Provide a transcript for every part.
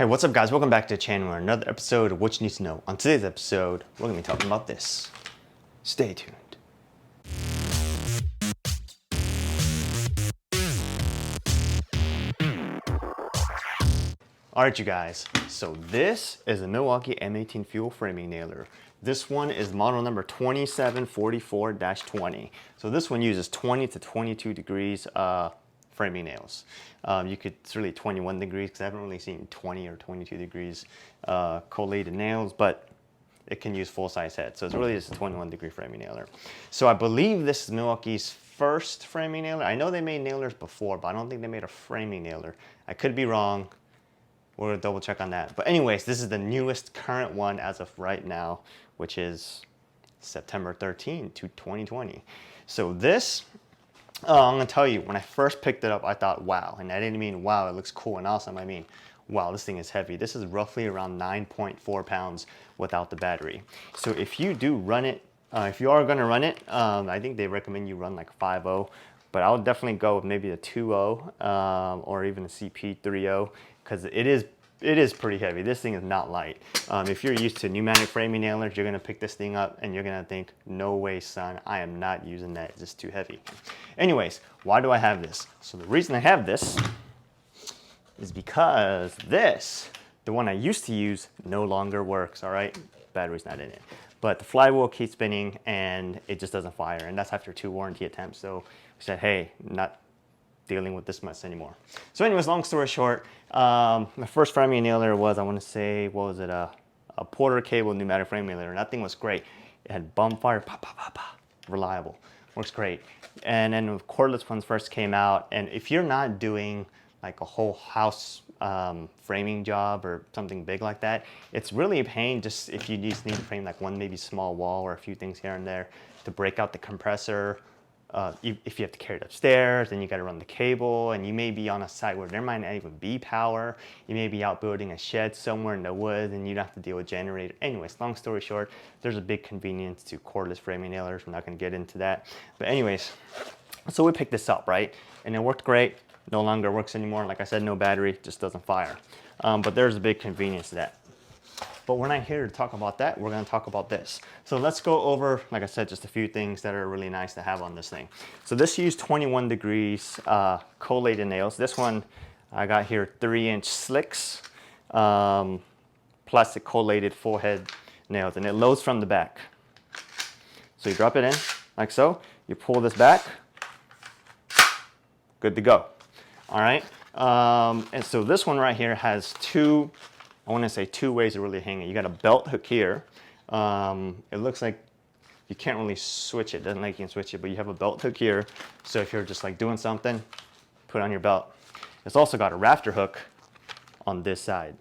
Hey, what's up guys? Welcome back to the channel for another episode of What You Need to Know. On today's episode, we're going to be talking about this. Stay tuned. Alright you guys, so this is a Milwaukee M18 FUEL framing nailer. This one is model number 2744-20. So this one uses 20 to 22 degrees framing nails. It's really 21 degrees because I haven't really seen 20 or 22 degrees collated nails, but it can use full-size head. So it's really just a 21 degree framing nailer. So I believe this is Milwaukee's first framing nailer. I know they made nailers before, but I don't think they made a framing nailer. I could be wrong. We're gonna double check on that. But anyways, this is the newest current one as of right now, which is September 13 to 2020. So this, I'm gonna tell you, when I first picked it up, I thought, wow. And I didn't mean, wow, it looks cool and awesome. I mean, wow, this thing is heavy. This is roughly around 9.4 pounds without the battery. So if you do run it, if you are gonna run it, I think they recommend you run like 5.0, but I would definitely go with maybe a 2.0 or even a CP 3.0 because it is pretty heavy. This thing is not light. If you're used to pneumatic framing nailers, you're gonna pick this thing up and you're gonna think, no way, son, I am not using that. It's just too heavy. Anyways, why do I have this? So the reason I have this is because this, the one I used to use, no longer works, all right? Battery's not in it. But the flywheel keeps spinning and it just doesn't fire. And that's after 2 warranty attempts. So we said, hey, not dealing with this much anymore. So anyways, long story short, my first framing nailer was, I want to say, what was it? A Porter cable pneumatic framing nailer. And that thing was great. It had bum fire, pop, pop, pop, pop. Reliable, works great. And then the cordless ones first came out. And if you're not doing like a whole house framing job or something big like that, it's really a pain just if you just need to frame like one maybe small wall or a few things here and there to break out the compressor. If you have to carry it upstairs, then you got to run the cable, and you may be on a site where there might not even be power. You may be out building a shed somewhere in the woods, and you'd have to deal with generator. Anyways, long story short, there's a big convenience to cordless framing nailers. We're not going to get into that. But anyways, so we picked this up, right? And it worked great. No longer works anymore. Like I said, no battery, just doesn't fire. But there's a big convenience to that. But we're not here to talk about that. We're going to talk about this. So let's go over, like I said, just a few things that are really nice to have on this thing. So this used 21 degrees collated nails. This one I got here 3-inch slicks, plastic collated full head nails, and it loads from the back. So you drop it in like so. You pull this back. Good to go. All right. And so this one right here has two ways to really hang it. You got a belt hook here. It looks like you can't really switch it. Doesn't like you can switch it, but you have a belt hook here. So if you're just like doing something, put it on your belt. It's also got a rafter hook on this side.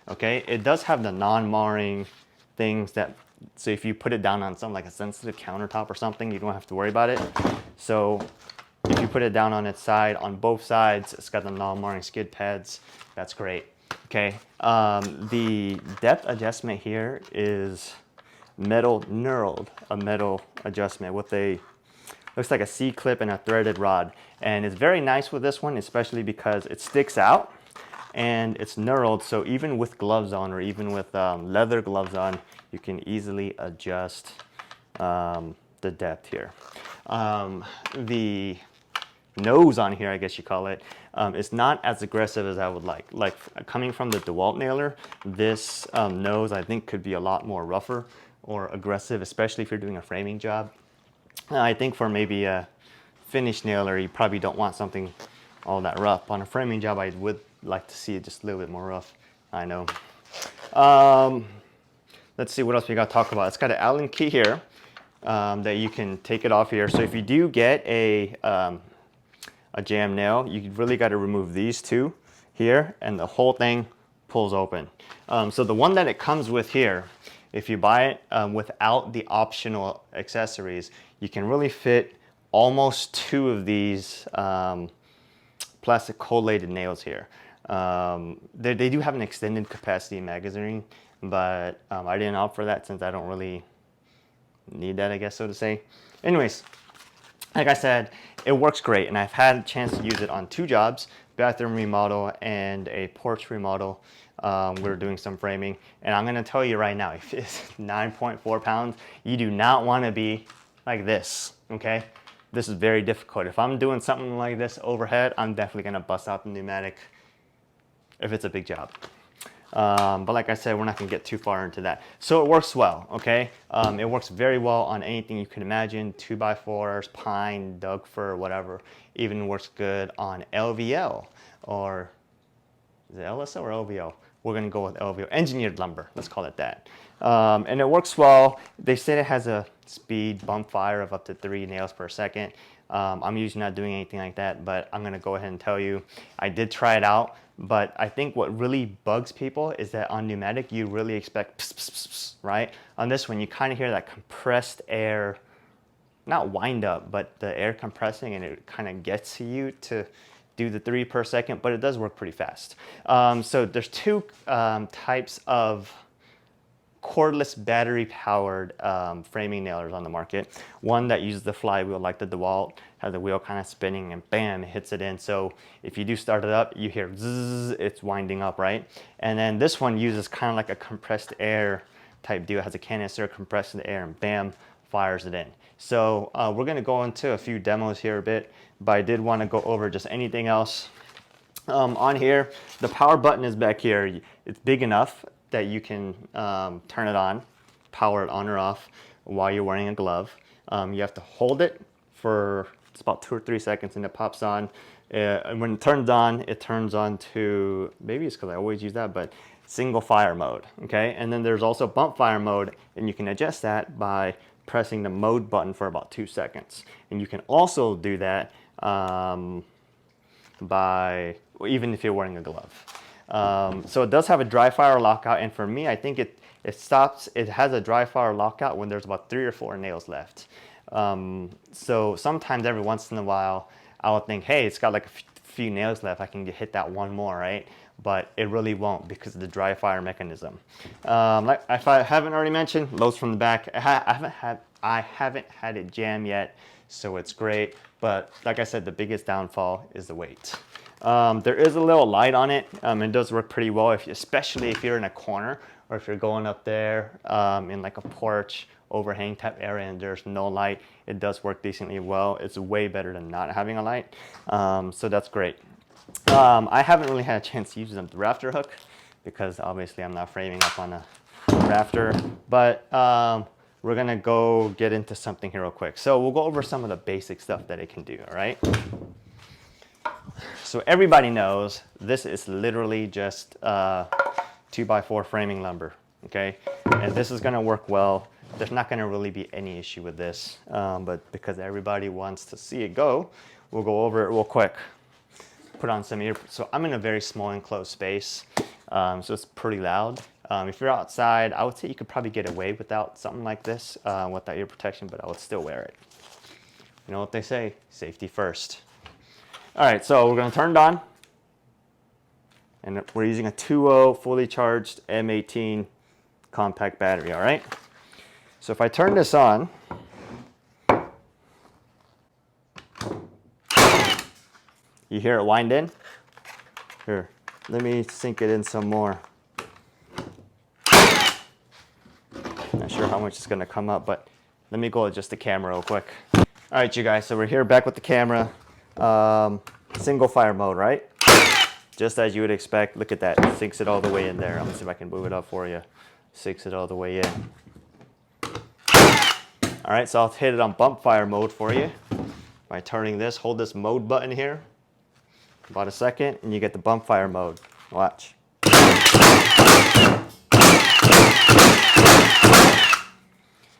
Okay. It does have the non-marring things that, so if you put it down on something like a sensitive countertop or something, you don't have to worry about it. So if you put it down on its side, on both sides, it's got the non-marring skid pads. That's great. Okay, the depth adjustment here is metal knurled, a metal adjustment with a, looks like a C-clip and a threaded rod. And it's very nice with this one, especially because it sticks out and it's knurled. So even with gloves on or even with leather gloves on, you can easily adjust the depth here. The nose on here, I guess you call it, it's not as aggressive as I would like. Like coming from the DeWalt nailer, this nose I think could be a lot more rougher or aggressive, especially if you're doing a framing job. I think for maybe a finish nailer, you probably don't want something all that rough. On a framing job, I would like to see it just a little bit more rough. I know. Let's see what else we got to talk about. It's got an Allen key here that you can take it off here. So if you do get a jam nail, you really got to remove these two here and the whole thing pulls open. So the one that it comes with here, if you buy it without the optional accessories, you can really fit almost 2 of these plastic collated nails here. They do have an extended capacity magazine, but I didn't opt for that since I don't really need that, I guess so to say. Anyways, like I said, it works great, and I've had a chance to use it on 2 jobs, bathroom remodel and a porch remodel. We're doing some framing, and I'm gonna tell you right now, if it's 9.4 pounds, you do not wanna be like this, okay? This is very difficult. If I'm doing something like this overhead, I'm definitely gonna bust out the pneumatic if it's a big job. But like I said, we're not gonna get too far into that. So it works well, okay? It works very well on anything you can imagine, 2x4s, pine, Doug fir, whatever. Even works good on LVL, or is it LSL or LVL? We're gonna go with LVL, engineered lumber, let's call it that. And it works well. They said it has a speed bump fire of up to 3 nails per second. I'm usually not doing anything like that, but I'm gonna go ahead and tell you, I did try it out, but I think what really bugs people is that on pneumatic, you really expect pss, pss, pss, pss, right? On this one, you kind of hear that compressed air, not wind up, but the air compressing, and it kind of gets to you to do the 3 per second, but it does work pretty fast. So there's 2 types of cordless battery powered framing nailers on the market. One that uses the flywheel like the DeWalt, has the wheel kind of spinning and bam, it hits it in. So if you do start it up, you hear zzz, it's winding up, right? And then this one uses kind of like a compressed air type deal. It has a canister, compressed the air, and bam, fires it in. So we're gonna go into a few demos here a bit, but I did want to go over just anything else. On here, the power button is back here. It's big enough that you can turn it on, power it on or off while you're wearing a glove. You have to hold it for it's about 2 or 3 seconds, and it pops on. And when it turns on to, maybe it's because I always use that, but single fire mode, okay? And then there's also bump fire mode, and you can adjust that by pressing the mode button for about 2 seconds. And you can also do that by, even if you're wearing a glove. So it does have a dry fire lockout, and for me, I think it has a dry fire lockout when there's about 3 or 4 nails left. So sometimes every once in a while, I'll think, hey, it's got like a few nails left, I can hit that one more, right? But it really won't because of the dry fire mechanism. Like if I haven't already mentioned, loads from the back. I haven't had it jam yet, so it's great. But like I said, the biggest downfall is the weight. There is a little light on it. It does work pretty well, especially if you're in a corner or if you're going up there in like a porch overhang type area and there's no light. It does work decently well. It's way better than not having a light. So that's great. I haven't really had a chance to use the rafter hook because obviously I'm not framing up on a rafter, but we're gonna go get into something here real quick. So we'll go over some of the basic stuff that it can do, all right? So everybody knows this is literally just 2x4 framing lumber, okay? And this is gonna work well. There's not gonna really be any issue with this, but because everybody wants to see it go, we'll go over it real quick. Put on some ear, so I'm in a very small enclosed space, so it's pretty loud. If you're outside, I would say you could probably get away without something like this, without ear protection, but I would still wear it. You know what they say, safety first. All right, so we're gonna turn it on, and we're using a 2.0 fully charged M18 compact battery, all right? So if I turn this on, you hear it wind in? Here, let me sink it in some more. Not sure how much it's gonna come up, but let me go adjust the camera real quick. All right, you guys, so we're here back with the camera. Single fire mode, right? Just as you would expect. Look at that, it sinks it all the way in there. I'm gonna see if I can move it up for you. Sinks it all the way in. All right, so I'll hit it on bump fire mode for you by turning this, hold this mode button here, about a second, and you get the bump fire mode. Watch.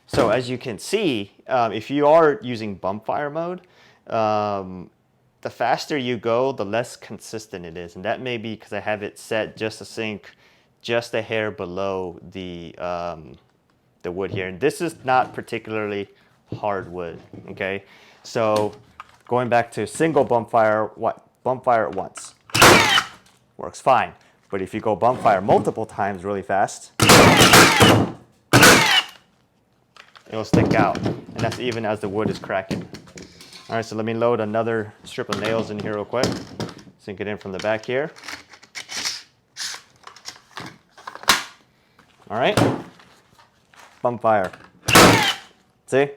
So as you can see, if you are using bump fire mode, the faster you go, the less consistent it is. And that may be because I have it set just to sink just a hair below the wood here. And this is not particularly hard wood, okay? So going back to single bump fire, bump fire at once. Works fine. But if you go bump fire multiple times really fast, it'll stick out. And that's even as the wood is cracking. All right, so let me load another strip of nails in here real quick. Sink it in from the back here. All right, bump fire. See?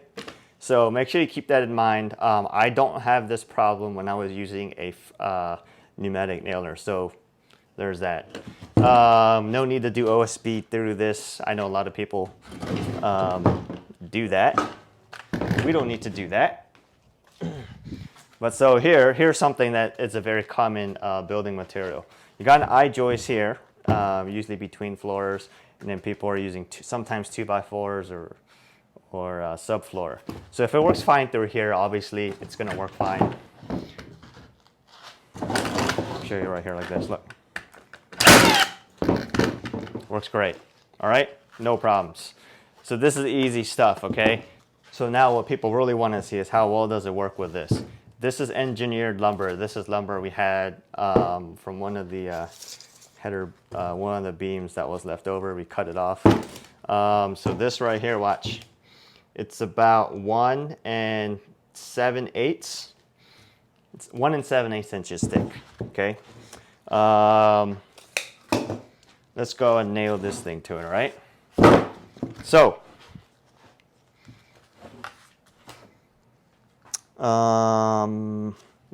So make sure you keep that in mind. I don't have this problem when I was using a pneumatic nailer, so there's that. No need to do OSB through this. I know a lot of people do that. We don't need to do that. But so here's something that is a very common building material. You got an I-joist here, usually between floors, and then people are using sometimes 2x4s or subfloor. So if it works fine through here, obviously it's going to work fine. I'll show you right here like this. Look, works great. All right, no problems. So this is easy stuff. Okay. So now what people really want to see is how well does it work with this. This is engineered lumber. This is lumber we had from one of the one of the beams that was left over. We cut it off. So this right here, watch. It's about 1 7/8. It's 1 7/8 inches thick. Okay. Let's go and nail this thing to it. All right. So.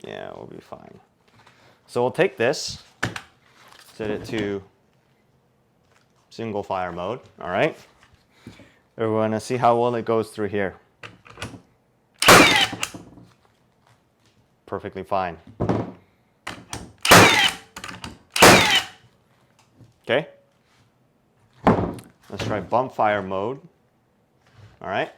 Yeah, we'll be fine. So we'll take this, set it to single fire mode, all right? We're going to see how well it goes through here. Perfectly fine. Okay. Let's try bump fire mode, all right?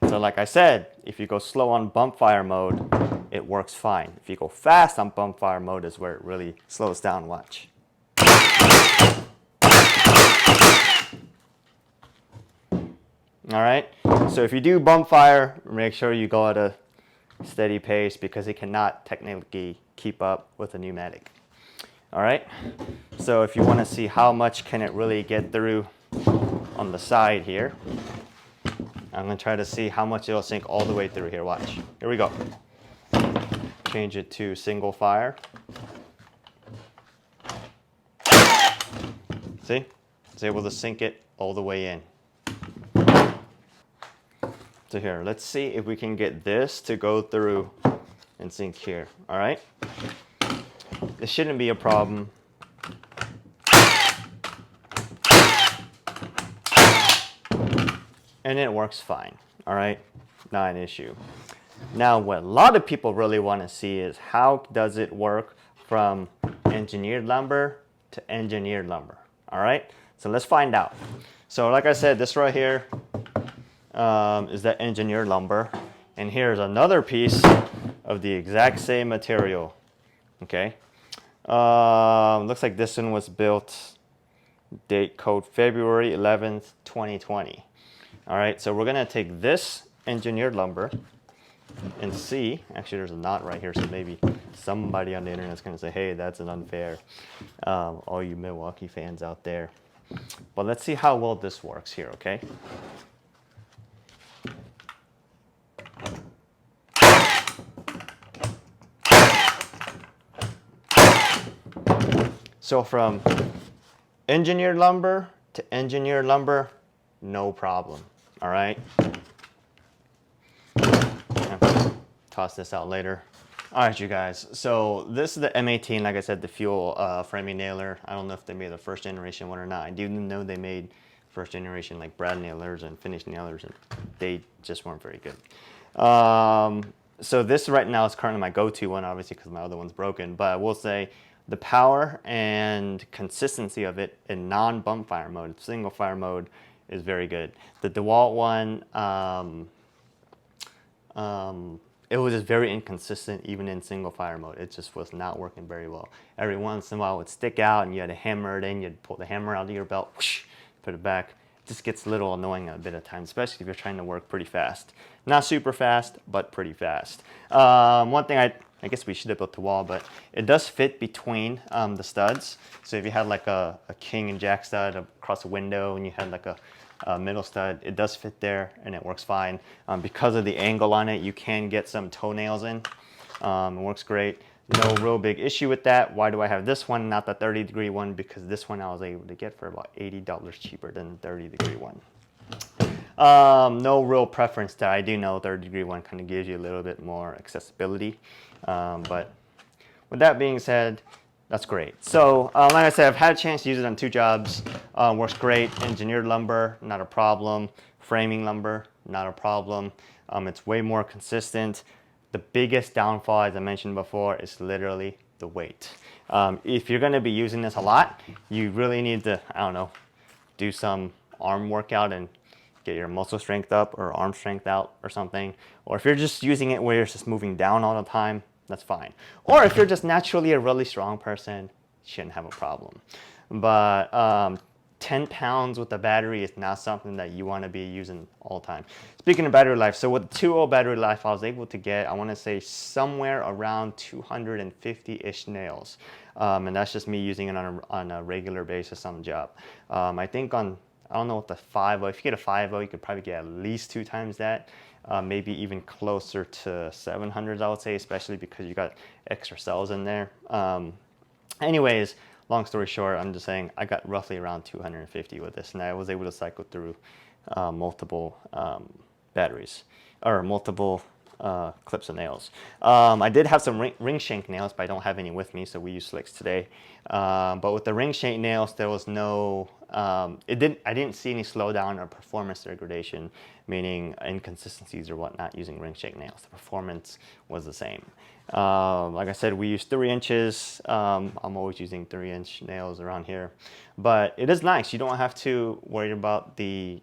So like I said, if you go slow on bump fire mode, it works fine. If you go fast on bump fire mode is where it really slows down. Watch. All right, so if you do bump fire, make sure you go at a steady pace because it cannot technically keep up with a pneumatic. All right, so if you want to see how much can it really get through on the side here, I'm going to try to see how much it'll sink all the way through here. Watch. Here we go. Change it to single fire. See? It's able to sink it all the way in. So here, let's see if we can get this to go through and sink here. All right? This shouldn't be a problem. And it works fine, all right? Not an issue. Now, what a lot of people really want to see is how does it work from engineered lumber to engineered lumber, all right? So let's find out. So like I said, this right here is that engineered lumber. And here's another piece of the exact same material, okay? Looks like this one was built, date code February 11th, 2020. All right, so we're gonna take this engineered lumber and see, actually there's a knot right here, so maybe somebody on the internet is gonna say, hey, that's an unfair, all you Milwaukee fans out there. But let's see how well this works here, okay? So from engineered lumber to engineered lumber, no problem. All right. Toss this out later. All right, you guys. So this is the M18, like I said, the fuel framing nailer. I don't know if they made the first generation one or not. I do know they made first generation like brad nailers and finish nailers, and they just weren't very good. So this right now is currently my go-to one, obviously, because my other one's broken. But I will say the power and consistency of it in non-bump fire mode, single fire mode, is very good. The DeWalt one, it was just very inconsistent even in single fire mode. It just was not working very well. Every once in a while it would stick out and you had to hammer it in. You'd pull the hammer out of your belt, whoosh, put it back. It just gets a little annoying a bit of time, especially if you're trying to work pretty fast. Not super fast, but pretty fast. One thing I guess we should have built the wall, but it does fit between the studs. So if you had like a king and jack stud across a window and you had like a middle stud. It does fit there and it works fine. Because of the angle on it, you can get some toenails in. It works great. No real big issue with that. Why do I have this one, not the 30-degree one? Because this one I was able to get for about $80 cheaper than the 30-degree one. No real preference there. I do know 30-degree one kind of gives you a little bit more accessibility. But with that being said, that's great. So like I said, I've had a chance to use it on 2 jobs. Works great. Engineered lumber, not a problem. Framing lumber, not a problem. It's way more consistent. The biggest downfall, as I mentioned before, is literally the weight. If you're going to be using this a lot, you really need to, I don't know, do some arm workout and get your muscle strength up or arm strength out or something. Or if you're just using it where it's just moving down all the time, that's fine. Or if you're just naturally a really strong person, you shouldn't have a problem. But 10 pounds with the battery is not something that you want to be using all the time. Speaking of battery life, so with the 2.0 battery life, I was able to get, I want to say, somewhere around 250-ish nails. And that's just me using it on a regular basis on the job. I think on, I don't know what the 5.0, if you get a 5.0, you could probably get at least 2 times that. Maybe even closer to 700s, I would say, especially because you got extra cells in there. Anyways, long story short, I'm just saying I got roughly around 250 with this, and I was able to cycle through multiple batteries, or multiple clips of nails. I did have some ring shank nails, but I don't have any with me, so we use slicks today. But with the ring shank nails, there was no, I didn't see any slowdown or performance degradation, meaning inconsistencies or whatnot using ring shank nails. The performance was the same. Like I said, we use 3 inches. I'm always using 3-inch nails around here, but it is nice. You don't have to worry about the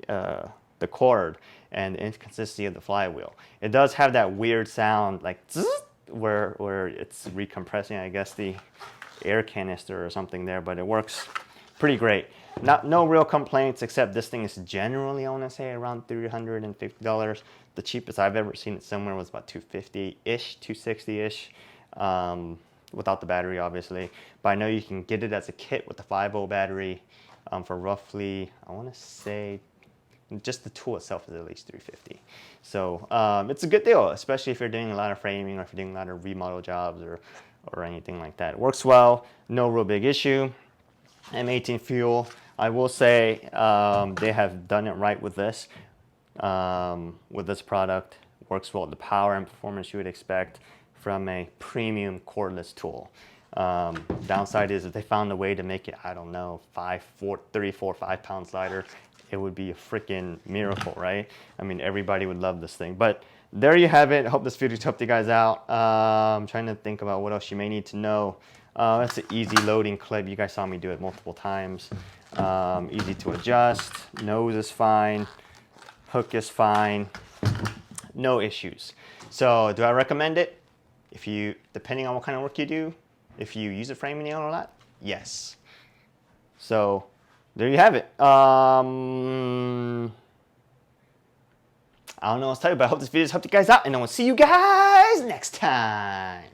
cord and the inconsistency of the flywheel. It does have that weird sound, like zzz, where it's recompressing, I guess, the air canister or something there, but it works pretty great. No real complaints, except this thing is generally, I want to say, around $350. The cheapest I've ever seen it somewhere was about $250-ish, $260-ish, without the battery, obviously. But I know you can get it as a kit with the 5.0 battery for roughly, I want to say, just the tool itself is at least $350. So it's a good deal, especially if you're doing a lot of framing or if you're doing a lot of remodel jobs or anything like that. It works well, no real big issue. M18 FUEL, I will say they have done it right with this. With this product, works well. The power and performance you would expect from a premium cordless tool. Downside is that they found a way to make it, I don't know, 34, 5 pounds lighter. It would be a freaking miracle, right? I mean, everybody would love this thing. But there you have it. I hope this video helped you guys out. I'm trying to think about what else you may need to know. That's an easy loading clip. You guys saw me do it multiple times. Easy to adjust. Nose is fine. Hook is fine. No issues. So do I recommend it? If you, depending on what kind of work you do, if you use a framing nail or not, yes. So there you have it. I don't know what to tell you, but I hope this video helped you guys out, and I will see you guys next time.